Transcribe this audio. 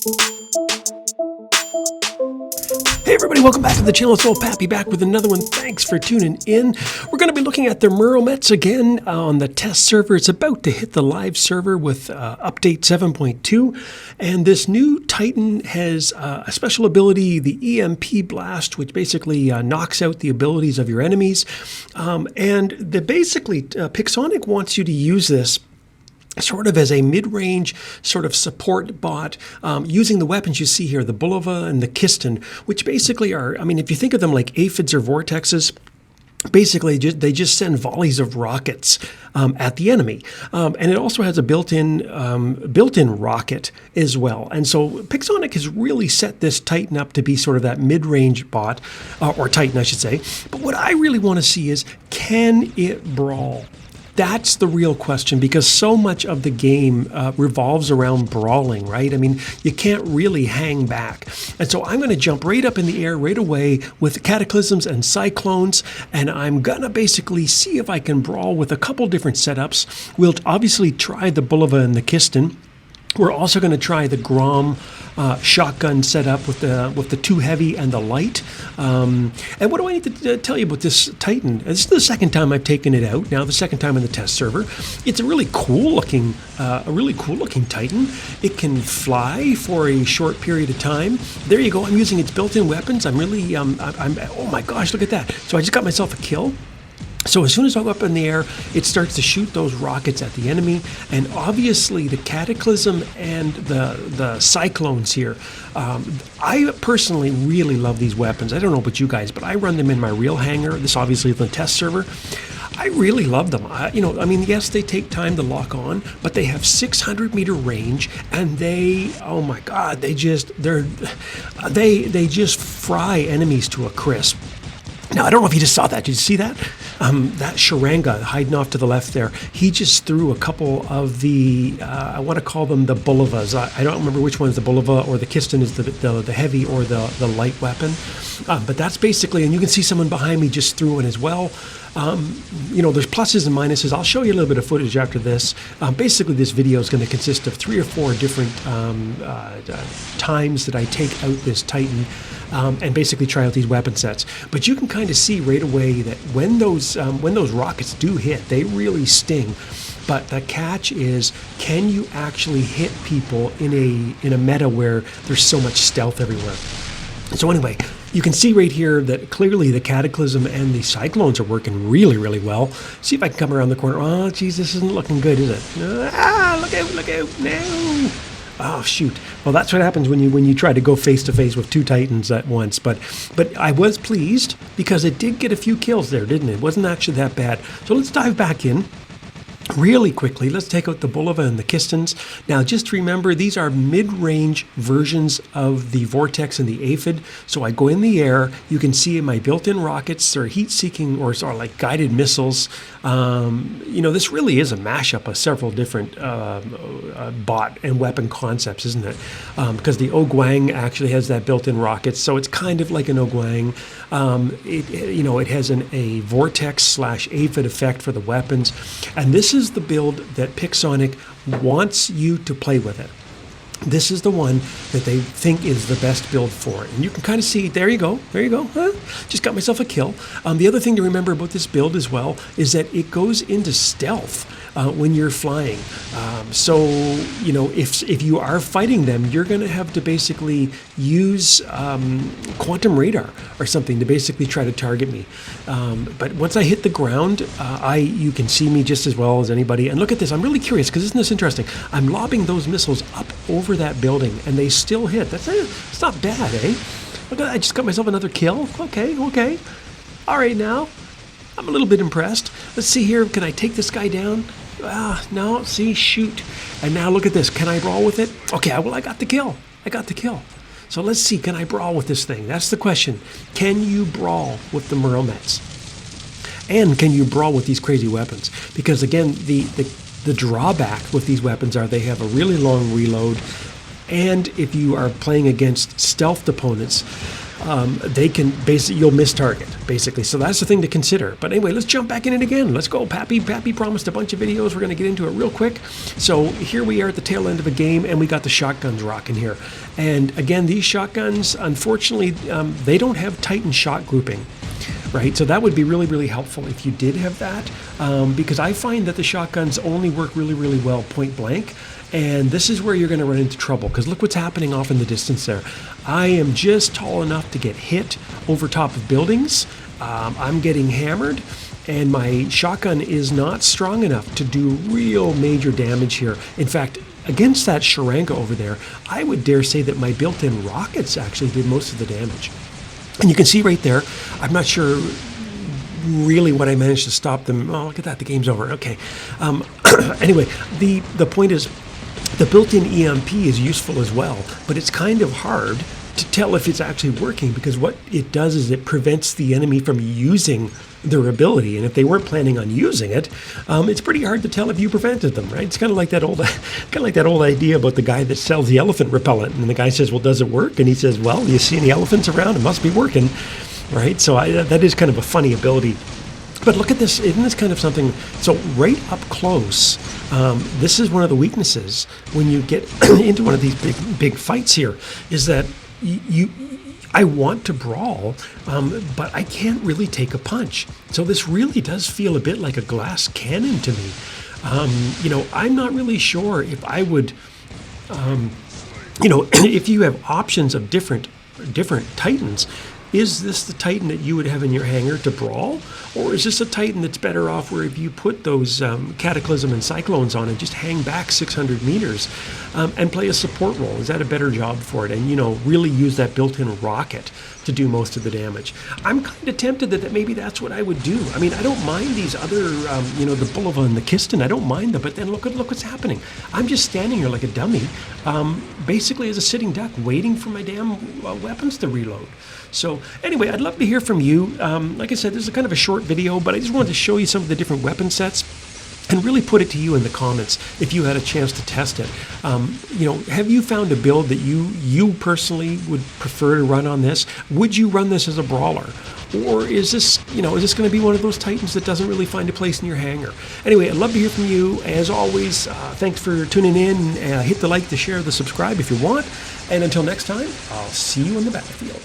Hey everybody, welcome back to the channel. It's old Pappy back with another one. Thanks for tuning in. We're going to be looking at the Murometz again on the test server. It's about to hit the live server with update 7.2. And this new Titan has a special ability, the EMP Blast, which basically knocks out the abilities of your enemies. Pixonic wants you to use this sort of as a mid-range sort of support bot, using the weapons you see here, the Bulova and the Kiston, which basically are, I mean, if you think of them like aphids or vortexes, basically they just send volleys of rockets at the enemy. And it also has a built-in rocket as well. And so Pixonic has really set this Titan up to be sort of that mid-range bot, or Titan, I should say. But what I really want to see is, can it brawl? That's the real question, because so much of the game revolves around brawling, right? I mean, you can't really hang back. And so I'm going to jump right up in the air right away with Cataclysms and Cyclones, and I'm going to basically see if I can brawl with a couple different setups. We'll obviously try the Bulova and the Kiston. We're also going to try the Grom shotgun setup with the 2 heavy and the light. And what do I need to tell you about this Titan? This is the second time I've taken it out. Now the second time in the test server. It's a really cool looking Titan. It can fly for a short period of time. There you go. I'm using its built-in weapons. I'm really oh my gosh, look at that. So I just got myself a kill. So as soon as I go up in the air, it starts to shoot those rockets at the enemy. And obviously the Cataclysm and the Cyclones here, I personally really love these weapons. I don't know about you guys, but I run them in my real hangar. This obviously is the test server. I really love them. Yes, they take time to lock on, but they have 600-meter range, and oh my God, they just fry enemies to a crisp. Now, I don't know if you just saw that. Did you see that? That Sharanga hiding off to the left there, he just threw a couple of the, I want to call them the Bulovas. I don't remember which one is the Bulova, or the Kiston is the heavy or the light weapon. But that's basically, and you can see someone behind me just threw it as well. There's pluses and minuses. I'll show you a little bit of footage after this. Basically, this video is going to consist of 3 or 4 different times that I take out this Titan and basically try out these weapon sets. But you can kind of see right away that when those rockets do hit, they really sting. But the catch is, can you actually hit people in a meta where there's so much stealth everywhere? So anyway, you can see right here that clearly the Cataclysm and the Cyclones are working really, really well. See if I can come around the corner. Oh, geez, this isn't looking good, is it? Look out, no. Oh, shoot. Well, that's what happens when you try to go face-to-face with 2 Titans at once. But I was pleased because it did get a few kills there, didn't it? It wasn't actually that bad. So let's dive back in. Really quickly, let's take out the Bulova and the Kistons. Now, just remember, these are mid-range versions of the Vortex and the Aphid. So I go in the air. You can see my built-in rockets. They're heat-seeking or sort of like guided missiles. This really is a mashup of several different bot and weapon concepts, isn't it? Because the Ogwang actually has that built-in rockets, so it's kind of like an Ogwang. It has a Vortex/Aphid effect for the weapons, and this is the build that Pixonic wants you to play with it. This is the one that they think is the best build for it. And you can kind of see, there you go. Huh? Just got myself a kill. The other thing to remember about this build as well is that it goes into stealth when you're flying. If you are fighting them, you're going to have to basically use quantum radar or something to basically try to target me. But once I hit the ground, you can see me just as well as anybody. And look at this. I'm really curious, because isn't this interesting? I'm lobbing those missiles up over that building, and they still hit. It's not bad, eh? Look at that. I just got myself another kill. Okay. All right, now I'm a little bit impressed. Let's see here. Can I take this guy down? No. See, shoot. And now look at this. Can I brawl with it? Okay, well, I got the kill. So let's see. Can I brawl with this thing? That's the question. Can you brawl with the Murometz? And can you brawl with these crazy weapons? Because again, the drawback with these weapons are they have a really long reload, and if you are playing against stealthed opponents, they can basically, you'll miss target, basically. So that's the thing to consider. But anyway, let's jump back in it again. Let's go. Pappy promised a bunch of videos. We're going to get into it real quick. So here we are at the tail end of a game, and we got the shotguns rocking here. And again, these shotguns, unfortunately, they don't have Titan shot grouping. Right, so that would be really, really helpful if you did have that, because I find that the shotguns only work really, really well point blank, and this is where you're going to run into trouble, because look what's happening off in the distance there. I am just tall enough to get hit over top of buildings. I'm getting hammered, and my shotgun is not strong enough to do real major damage here. In fact, against that Sharanga over there, I would dare say that my built-in rockets actually did most of the damage. And you can see right there, I'm not sure really what I managed to stop them. Oh, look at that, the game's over. Okay. Anyway, the point is, the built-in EMP is useful as well, but it's kind of hard to tell if it's actually working, because what it does is it prevents the enemy from using their ability, and if they weren't planning on using it, it's pretty hard to tell if you prevented them, right? It's kind of like that old idea about the guy that sells the elephant repellent, and the guy says, "Well, does it work?" And he says, "Well, you see any elephants around? It must be working," right? So that is kind of a funny ability. But look at this, isn't this kind of something? So right up close, this is one of the weaknesses when you get into one of these big fights here, is that I want to brawl, but I can't really take a punch. So this really does feel a bit like a glass cannon to me. You know, I'm not really sure if I would, you know, if you have options of different Titans, is this the Titan that you would have in your hangar to brawl? Or is this a Titan that's better off where if you put those Cataclysm and Cyclones on and just hang back 600 meters and play a support role? Is that a better job for it? And, you know, really use that built-in rocket to do most of the damage. I'm kind of tempted that maybe that's what I would do. I mean, I don't mind these other, you know, the Bulova and the Kiston. I don't mind them, but then look what's happening. I'm just standing here like a dummy, basically as a sitting duck, waiting for my damn weapons to reload. So anyway, I'd love to hear from you. Like I said, this is kind of a short video, but I just wanted to show you some of the different weapon sets and really put it to you in the comments if you had a chance to test it. You know, have you found a build that you personally would prefer to run on this? Would you run this as a brawler? Or is this, you know, is this going to be one of those Titans that doesn't really find a place in your hangar? Anyway, I'd love to hear from you. As always, thanks for tuning in. Hit the like, the share, the subscribe if you want. And until next time, I'll see you on the battlefield.